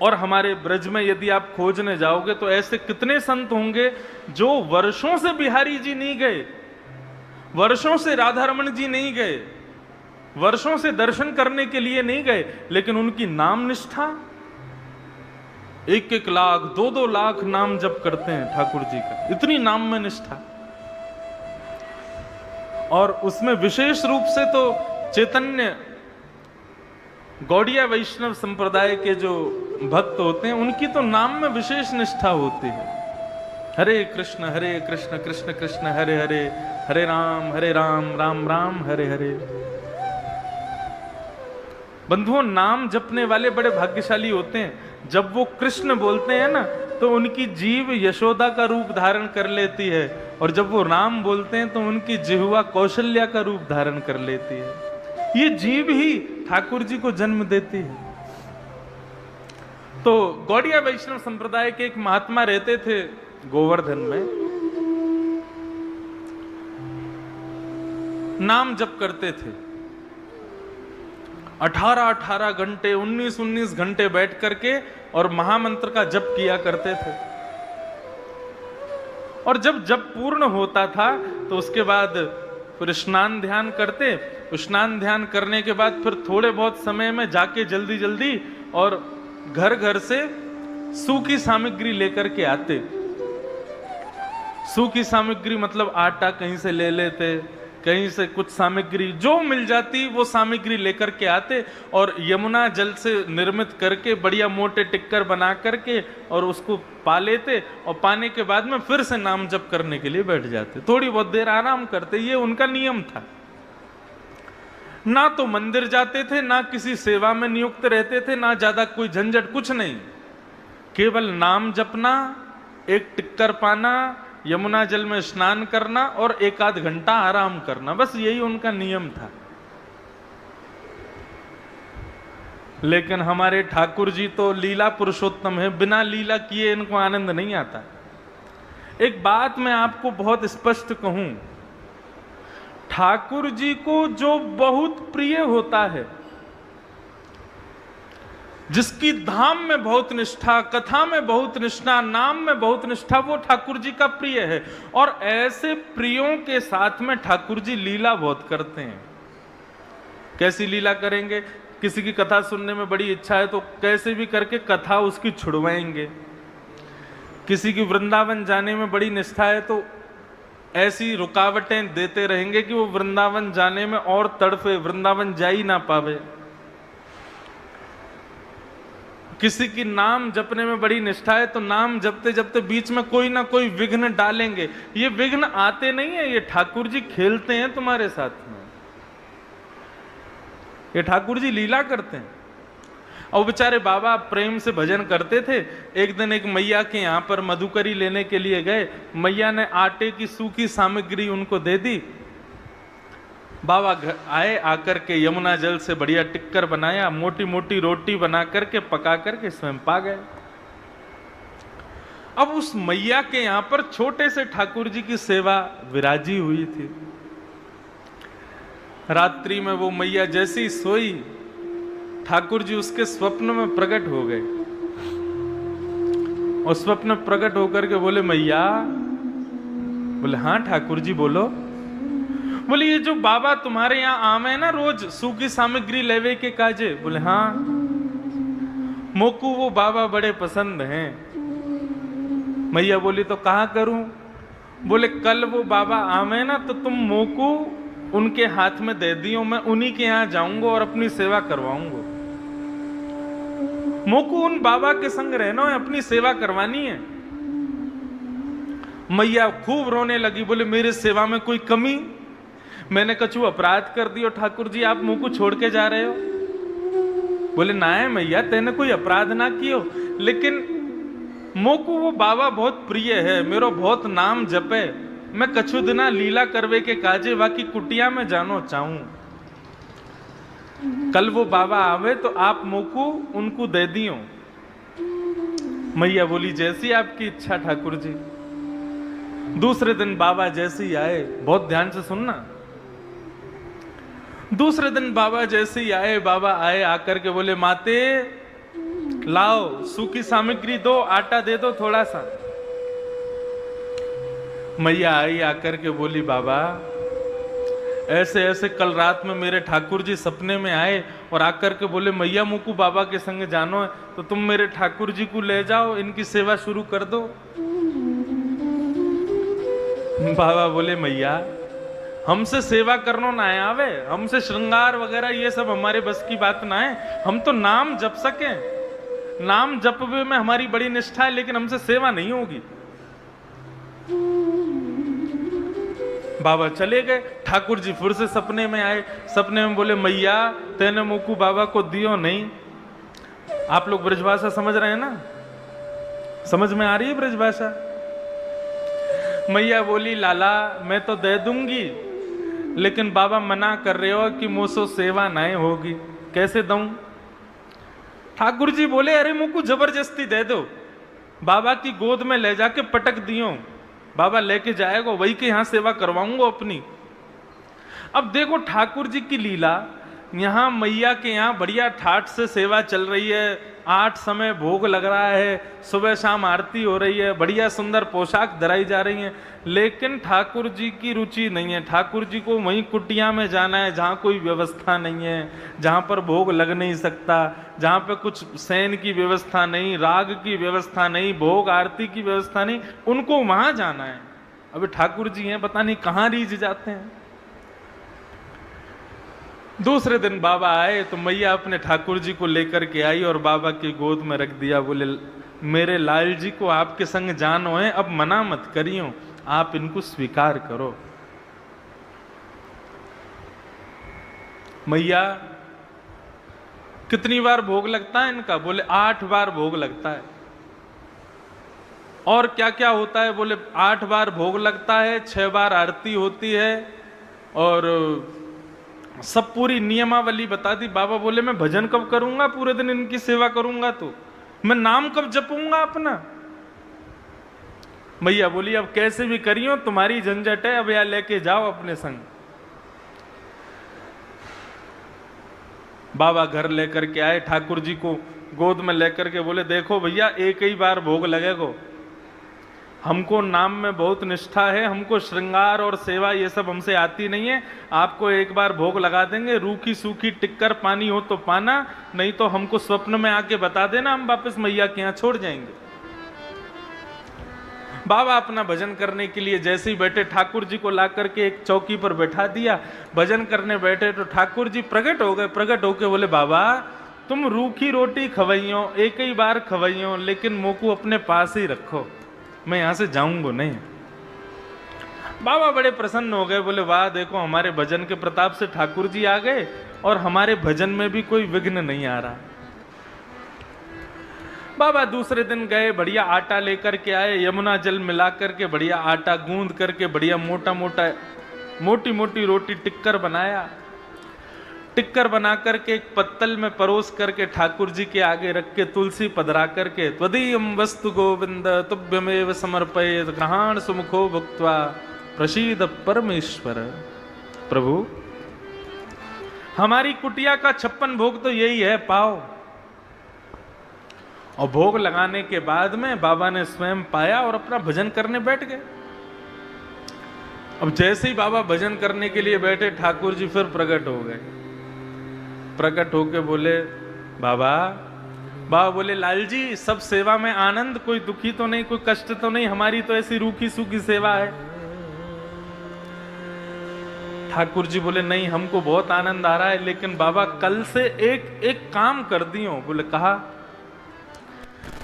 और हमारे ब्रज में यदि आप खोजने जाओगे तो ऐसे कितने संत होंगे जो वर्षों से बिहारी जी नहीं गए, वर्षों से राधा रमन जी नहीं गए, वर्षों से दर्शन करने के लिए नहीं गए, लेकिन उनकी नाम निष्ठा, 1-1 लाख 2-2 लाख नाम जप करते हैं ठाकुर जी का, इतनी नाम में निष्ठा। और उसमें विशेष रूप से तो चैतन्य गौड़िया वैष्णव संप्रदाय के जो भक्त होते हैं उनकी तो नाम में विशेष निष्ठा होती है। हरे कृष्ण कृष्ण कृष्ण हरे हरे, हरे राम राम राम हरे हरे। बंधुओं, नाम जपने वाले बड़े भाग्यशाली होते हैं। जब वो कृष्ण बोलते हैं ना तो उनकी जीभ यशोदा का रूप धारण कर लेती है, और जब वो राम बोलते हैं तो उनकी जिह्वा कौशल्या का रूप धारण कर लेती है। ये जीभ ही ठाकुर जी को जन्म देती है। तो गौड़िया वैष्णव संप्रदाय के एक महात्मा रहते थे गोवर्धन में, नाम जप करते थे 18-18 घंटे 19-19 घंटे बैठ करके, और महामंत्र का जप किया करते थे। और जब जप पूर्ण होता था तो उसके बाद फिर स्नान ध्यान करते, स्नान ध्यान करने के बाद फिर थोड़े बहुत समय में जाके जल्दी जल्दी और घर घर से सूखी सामग्री लेकर के आते। सूखी सामग्री मतलब आटा कहीं से ले लेते, कहीं से कुछ सामग्री जो मिल जाती वो सामग्री लेकर के आते, और यमुना जल से निर्मित करके बढ़िया मोटे टिक्कर बना करके और उसको पा लेते, और पाने के बाद में फिर से नाम जप करने के लिए बैठ जाते। थोड़ी बहुत देर आराम करते, ये उनका नियम था। ना तो मंदिर जाते थे, ना किसी सेवा में नियुक्त रहते थे, ना ज्यादा कोई झंझट, कुछ नहीं। केवल नाम जपना, एक टिक्कर पाना, यमुना जल में स्नान करना और 1-8 घंटा आराम करना, बस यही उनका नियम था। लेकिन हमारे ठाकुर जी तो लीला पुरुषोत्तम है, बिना लीला किए इनको आनंद नहीं आता। एक बात मैं आपको बहुत स्पष्ट कहूं, ठाकुर जी को जो बहुत प्रिय होता है, जिसकी धाम में बहुत निष्ठा, कथा में बहुत निष्ठा, नाम में बहुत निष्ठा, वो ठाकुर जी का प्रिय है। और ऐसे प्रियों के साथ में ठाकुर जी लीला बहुत करते हैं। कैसी लीला करेंगे? किसी की कथा सुनने में बड़ी इच्छा है तो कैसे भी करके कथा उसकी छुड़वाएंगे। किसी की वृंदावन जाने में बड़ी निष्ठा है तो ऐसी रुकावटें देते रहेंगे कि वो वृंदावन जाने में और तड़फे, वृंदावन जा ही ना पावे। किसी की नाम जपने में बड़ी निष्ठा है तो नाम जपते जपते बीच में कोई ना कोई विघ्न डालेंगे। ये विघ्न आते नहीं है, ये ठाकुर जी खेलते हैं तुम्हारे साथ में, ये ठाकुर जी लीला करते हैं। और बेचारे बाबा प्रेम से भजन करते थे। एक दिन एक मैया के यहाँ पर मधुकरी लेने के लिए गए, मैया ने आटे की सूखी सामग्री उनको दे दी। बाबा आए, आकर के यमुना जल से बढ़िया टिक्कर बनाया, मोटी मोटी रोटी बना करके पका करके स्वयं पा गए। अब उस मैया के यहां पर छोटे से ठाकुर जी की सेवा विराजी हुई थी। रात्रि में वो मैया जैसी सोई, ठाकुर जी उसके स्वप्न में प्रकट हो गए, और स्वप्न प्रकट होकर के बोले मैया, बोले हाँ ठाकुर जी बोलो। बोले ये जो बाबा तुम्हारे यहाँ आवे ना रोज सूखी सामग्री लेवे के काजे, बोले हाँ मोकू वो बाबा बड़े पसंद हैं। मैया बोली तो कहाँ करूं? बोले कल वो बाबा आवे ना तो तुम मोकू उनके हाथ में दे दियो, मैं उन्हीं के यहाँ जाऊंगा और अपनी सेवा करवाऊंगा। मोकू उन बाबा के संग रहना है, अपनी सेवा करवानी है। मैया खूब रोने लगी, बोले मेरे सेवा में कोई कमी? मैंने कछु अपराध कर दियो ठाकुर जी, आप मुंह को छोड़ के जा रहे हो? बोले ना है मैया, तेने कोई अपराध ना कियो, लेकिन मोको वो बाबा बहुत प्रिय है, मेरो बहुत नाम जपे, मैं कछु दिना लीला करवे के काजे बाकी कुटिया में जानो चाहूं। कल वो बाबा आवे तो आप मोको उनको दे दियो। मैया बोली जैसी आपकी इच्छा ठाकुर जी। दूसरे दिन बाबा जैसे ही आए, बहुत ध्यान से सुनना, दूसरे दिन बाबा जैसे ही आए, बाबा आए आकर के बोले माते लाओ सूखी सामग्री दो, आटा दे दो थोड़ा सा। मैया आई आकर के बोली, बाबा ऐसे ऐसे कल रात में मेरे ठाकुर जी सपने में आए और आकर के बोले मैया मुकु बाबा के संग जानो है, तो तुम मेरे ठाकुर जी को ले जाओ, इनकी सेवा शुरू कर दो। बाबा बोले मैया हमसे सेवा करनो ना आवे, हमसे श्रृंगार वगैरह ये सब हमारे बस की बात ना है, हम तो नाम जप सके, नाम जपवे में हमारी बड़ी निष्ठा है, लेकिन हमसे सेवा नहीं होगी। बाबा चले गए। ठाकुर जी फिर से सपने में आए, सपने में बोले मैया तेने मुकु बाबा को दियो नहीं। आप लोग ब्रजभाषा समझ रहे हैं ना, समझ में आ रही है ब्रजभाषा? मैया बोली लाला मैं तो दे दूंगी, लेकिन बाबा मना कर रहे हो कि मुझसे सेवा नहीं होगी, कैसे दूं? ठाकुर जी बोले अरे मुकु जबरदस्ती दे दो, बाबा की गोद में ले जाके पटक दियो, बाबा लेके जाएगा, वही के यहां सेवा करवाऊंगा अपनी। अब देखो ठाकुर जी की लीला, यहां मैया के यहां बढ़िया ठाठ से सेवा चल रही है, 8 समय भोग लग रहा है, सुबह शाम आरती हो रही है, बढ़िया सुंदर पोशाक धराई जा रही है, लेकिन ठाकुर जी की रुचि नहीं है। ठाकुर जी को वहीं कुटिया में जाना है जहाँ कोई व्यवस्था नहीं है, जहाँ पर भोग लग नहीं सकता, जहाँ पे कुछ शयन की व्यवस्था नहीं, राग की व्यवस्था नहीं, भोग आरती की व्यवस्था नहीं, उनको वहां जाना है। अभी ठाकुर जी हैं पता नहीं कहाँ रीझ जाते हैं। दूसरे दिन बाबा आए तो मैया अपने ठाकुर जी को लेकर के आई और बाबा की गोद में रख दिया। बोले मेरे लाल जी को आपके संग जानो है, अब मना मत करियो, आप इनको स्वीकार करो। मैया कितनी बार भोग लगता है इनका? बोले 8 बार भोग लगता है। और क्या क्या होता है? बोले 8 बार भोग लगता है, 6 बार आरती होती है, और सब पूरी नियमावली बता दी। बाबा बोले मैं भजन कब करूंगा, पूरे दिन इनकी सेवा करूंगा तो मैं नाम कब जपूंगा अपना? मैया बोली अब कैसे भी करियो, तुम्हारी झंझट है, अब यहां लेके जाओ अपने संग। बाबा घर लेकर के आए, ठाकुर जी को गोद में लेकर के बोले देखो भैया एक ही बार भोग लगेगा, हमको नाम में बहुत निष्ठा है, हमको श्रृंगार और सेवा ये सब हमसे आती नहीं है, आपको एक बार भोग लगा देंगे, रूखी सूखी टिक्कर पानी हो तो पाना, नहीं तो हमको स्वप्न में आके बता देना, हम वापस मैया के यहाँ छोड़ जाएंगे। बाबा अपना भजन करने के लिए जैसे ही बैठे, ठाकुर जी को ला करके एक चौकी पर बैठा दिया, भजन करने बैठे तो ठाकुर जी प्रकट हो गए। प्रकट होके बोले बाबा तुम रूखी रोटी खवाइयो, एक ही बार खवाइयो, लेकिन मोकू अपने पास ही रखो, मैं यहां से जाऊंगा नहीं। बाबा बड़े प्रसन्न हो गए, बोले वाह देखो हमारे भजन के प्रताप से ठाकुर जी आ गए और हमारे भजन में भी कोई विघ्न नहीं आ रहा। बाबा दूसरे दिन गए, बढ़िया आटा लेकर के आए, यमुना जल मिला करके बढ़िया आटा गूंद करके बढ़िया मोटा मोटा मोटी मोटी रोटी टिक्कर बनाया। टिक्कर बना करके एक पत्तल में परोस करके ठाकुर जी के आगे रख के तुलसी पधरा करके त्वदीयम वस्तु गोविंद तुभ्यमेव समर्पयेत् ग्रहाण सुमुखो भुक्त्वा प्रसीद परमेश्वर। प्रभु हमारी कुटिया का 56 भोग तो यही है, पाओ। और भोग लगाने के बाद में बाबा ने स्वयं पाया और अपना भजन करने बैठ गए। अब जैसे ही बाबा भजन करने के लिए बैठे, ठाकुर जी फिर प्रकट हो गए। प्रकट होके बोले बाबा, बाबा बोले लाल जी सब सेवा में आनंद, कोई दुखी तो नहीं, कोई कष्ट तो नहीं, हमारी तो ऐसी रूखी सूखी सेवा है। ठाकुर जी बोले नहीं हमको बहुत आनंद आ रहा है, लेकिन बाबा कल से एक काम कर दियो। बोले कहा?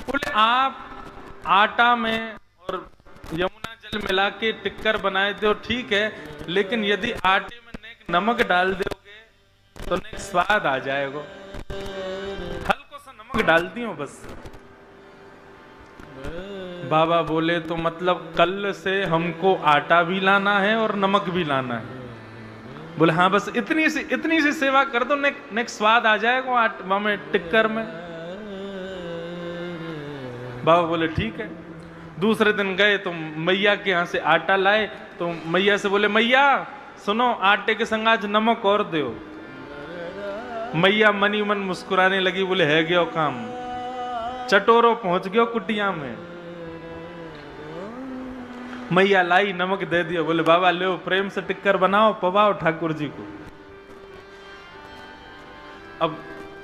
बोले आप आटा में और यमुना जल मिला के टिक्कर बनाए दो ठीक है, लेकिन यदि आटे में नमक डाल दोगे तो स्वाद आ जाएगा, हल्को सा नमक डाल दियो बस। बाबा बोले तो मतलब कल से हमको आटा भी लाना है और नमक भी लाना है? बोले हाँ बस इतनी सी सेवा कर दो, नेक्स्ट स्वाद आ जाएगा आटा में टिक्कर में। बाबा बोले ठीक है। दूसरे दिन गए तो मैया के यहाँ से आटा लाए, तो मैया से बोले मैया सुनो आटे के संग आज नमक और दो। मैया मनी मन मुस्कुराने लगी, बोले है गया काम, चटोरो पहुंच गयो कुटिया में। मैया लाई, नमक दे दियो, बोले बाबा ले प्रेम से टिक्कर बनाओ, पवाओ ठाकुर जी को। अब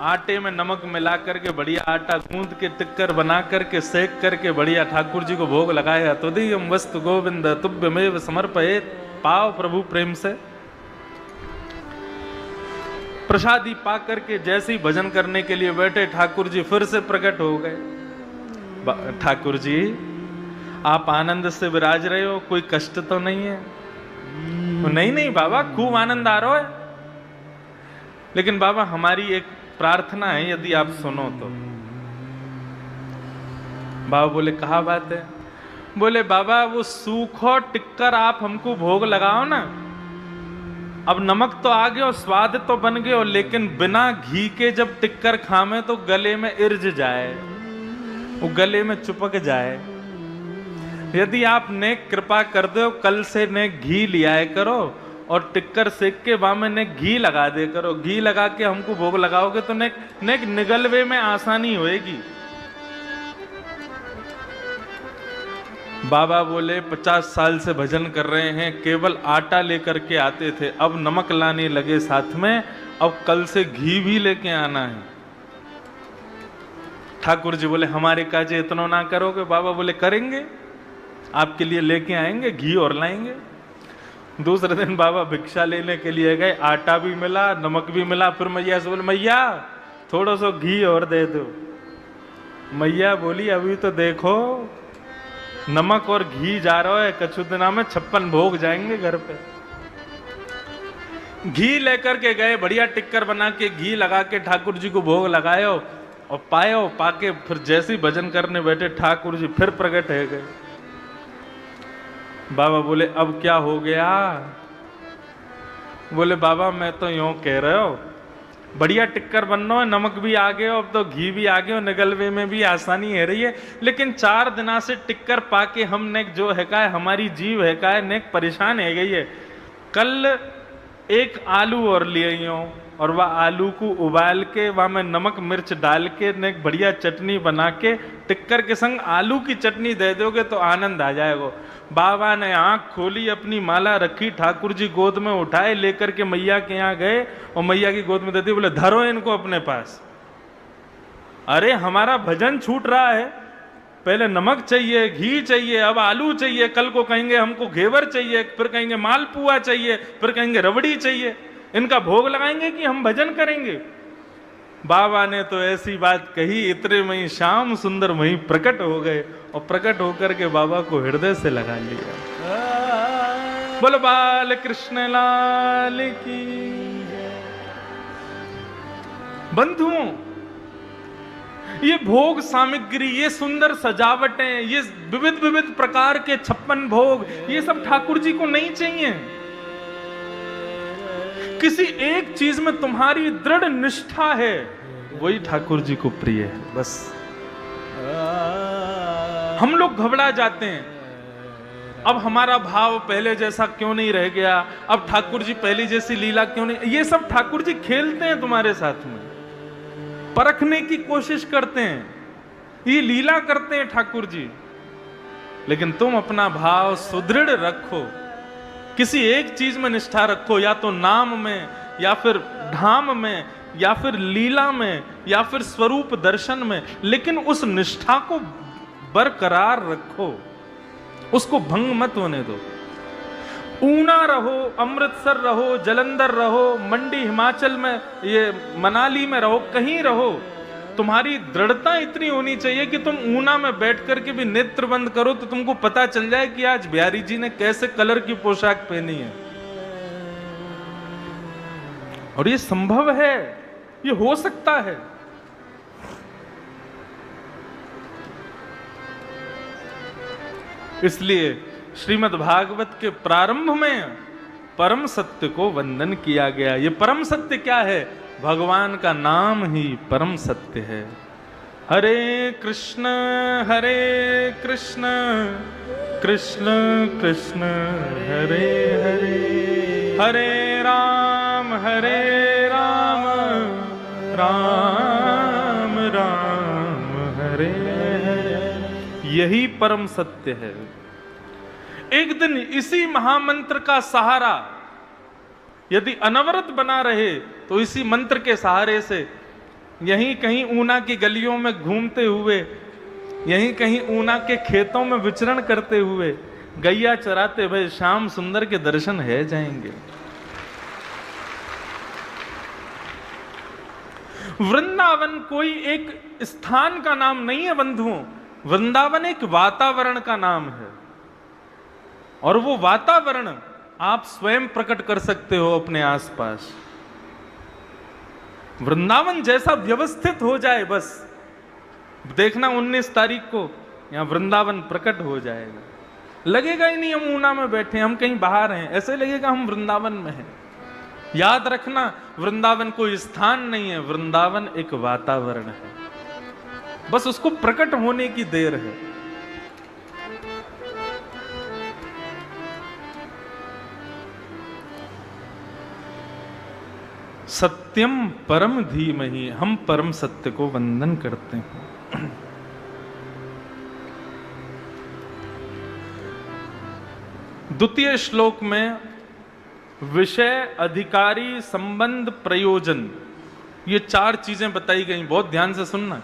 आटे में नमक मिला करके बढ़िया आटा गूंद के टिक्कर बना करके सेक करके बढ़िया ठाकुर जी को भोग लगाया। तो दीयम वस्तु गोविंद तुभ्यमेव समर्पयेत्, पाओ प्रभु प्रेम से। प्रसादी पा करके जैसे ही भजन करने के लिए बैठे, ठाकुर जी फिर से प्रकट हो गए। ठाकुर जी आप आनंद से विराज रहे हो, कोई कष्ट तो नहीं है? नहीं नहीं बाबा, खूब आनंद आ रहा है, लेकिन बाबा हमारी एक प्रार्थना है, यदि आप सुनो तो। बाबा बोले कहा बात है? बोले बाबा वो सूखो टिक्कर आप हमको भोग लगाओ ना। अब नमक तो आ गया, स्वाद तो बन गया, लेकिन बिना घी के जब टिक्कर खामे तो गले में इर्ज जाए, वो गले में चिपक जाए। यदि आप ने कृपा कर दो, कल से ने घी लिया करो और टिक्कर सेक के बामे ने घी लगा दे करो। घी लगा के हमको भोग लगाओगे तो ने निगलवे में आसानी होएगी। बाबा बोले 50 साल से भजन कर रहे हैं, केवल आटा लेकर के आते थे, अब नमक लाने लगे साथ में, अब कल से घी भी लेके आना है। ठाकुर जी बोले हमारे काजे इतना ना करोगे? बाबा बोले करेंगे, आपके लिए लेके आएंगे, घी और लाएंगे। दूसरे दिन बाबा भिक्षा लेने के लिए गए, आटा भी मिला, नमक भी मिला। फिर मैया से बोले मैया थोड़ा सा घी और दे दो। मैया बोली अभी तो देखो नमक और घी जा रहा है, कछु दिना में 56 भोग जाएंगे घर पे। घी लेकर के गए, बढ़िया टिक्कर बना के घी लगा के ठाकुर जी को भोग लगायो और पायो। पाके फिर जैसे ही भजन करने बैठे, ठाकुर जी फिर प्रकट है गए। बाबा बोले अब क्या हो गया? बोले बाबा मैं तो यूं कह रहे हो, बढ़िया टिक्कर बनना है, नमक भी आ गया, अब तो घी भी आ गया, निगलवे में भी आसानी है रही है, लेकिन 4 दिना से टिक्कर पाके हमने जो है का हमारी जीव है का ने परेशान है गई है। कल एक आलू और लिए और वह आलू को उबाल के वह में नमक मिर्च डाल के ने बढ़िया चटनी बना के टिक्कर के संग आलू की चटनी दे दोगे तो आनंद आ जाएगा। बाबा ने आंख खोली, अपनी माला रखी, ठाकुर जी गोद में उठाए, लेकर के मैया के यहाँ गए और मैया की गोद में दे दी। बोले धरो इनको अपने पास। अरे हमारा भजन छूट रहा है, पहले नमक चाहिए, घी चाहिए, अब आलू चाहिए, कल को कहेंगे हमको घेवर चाहिए, फिर कहेंगे मालपुआ चाहिए, फिर कहेंगे रबड़ी चाहिए। इनका भोग लगाएंगे कि हम भजन करेंगे? बाबा ने तो ऐसी बात कही, इतने में ही श्याम सुंदर वहीं प्रकट हो गए और प्रकट होकर के बाबा को हृदय से लगा लिया। बोलो बाल कृष्ण लाल की। बंधुओं, ये भोग सामग्री, ये सुंदर सजावटें, ये विविध विविध प्रकार के 56 भोग, ये सब ठाकुर जी को नहीं चाहिए। किसी एक चीज में तुम्हारी दृढ़ निष्ठा है, वही ठाकुर जी को प्रिय है। बस हम लोग घबरा जाते हैं, अब हमारा भाव पहले जैसा क्यों नहीं रह गया, अब ठाकुर जी पहली जैसी लीला क्यों नहीं। ये सब ठाकुर जी खेलते हैं तुम्हारे साथ में, परखने की कोशिश करते हैं, ये लीला करते हैं ठाकुर जी। लेकिन तुम अपना भाव सुदृढ़ रखो, किसी एक चीज में निष्ठा रखो, या तो नाम में, या फिर धाम में, या फिर लीला में, या फिर स्वरूप दर्शन में, लेकिन उस निष्ठा को बरकरार रखो, उसको भंग मत होने दो। ऊना रहो, अमृतसर रहो, जलंधर रहो, मंडी हिमाचल में, ये मनाली में रहो, कहीं रहो, तुम्हारी दृढ़ता इतनी होनी चाहिए कि तुम ऊना में बैठ करके भी नेत्र बंद करो तो तुमको पता चल जाए कि आज बिहारी जी ने कैसे कलर की पोशाक पहनी है। और ये संभव है, ये हो सकता है। इसलिए श्रीमद् भागवत के प्रारंभ में परम सत्य को वंदन किया गया। ये परम सत्य क्या है? भगवान का नाम ही परम सत्य है। हरे कृष्ण कृष्ण कृष्ण हरे हरे, हरे राम राम राम राम हरे यही परम सत्य है। एक दिन इसी महामंत्र का सहारा यदि अनवरत बना रहे तो इसी मंत्र के सहारे से यहीं कहीं ऊना की गलियों में घूमते हुए, यहीं कहीं ऊना के खेतों में विचरण करते हुए, गैया चराते हुए श्याम सुंदर के दर्शन है जाएंगे। वृंदावन कोई एक स्थान का नाम नहीं है बंधुओं, वृंदावन एक वातावरण का नाम है। और वो वातावरण आप स्वयं प्रकट कर सकते हो अपने आसपास। वृंदावन जैसा व्यवस्थित हो जाए, बस देखना 19 तारीख को यहां वृंदावन प्रकट हो जाएगा। लगेगा ही नहीं हम ऊना में बैठे, हम कहीं बाहर हैं, ऐसे लगेगा हम वृंदावन में हैं। याद रखना, वृंदावन कोई स्थान नहीं है, वृंदावन एक वातावरण है, बस उसको प्रकट होने की देर है। सत्यम परम धीमहि, हम परम सत्य को वंदन करते हैं। द्वितीय श्लोक में विषय, अधिकारी, संबंध, प्रयोजन, ये 4 चीजें बताई गई, बहुत ध्यान से सुनना।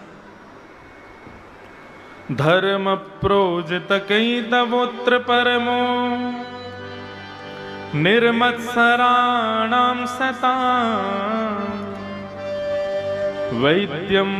धर्म प्रोजित कई तवोत्र परमो निर्मत्सराणां सतां वैद्यम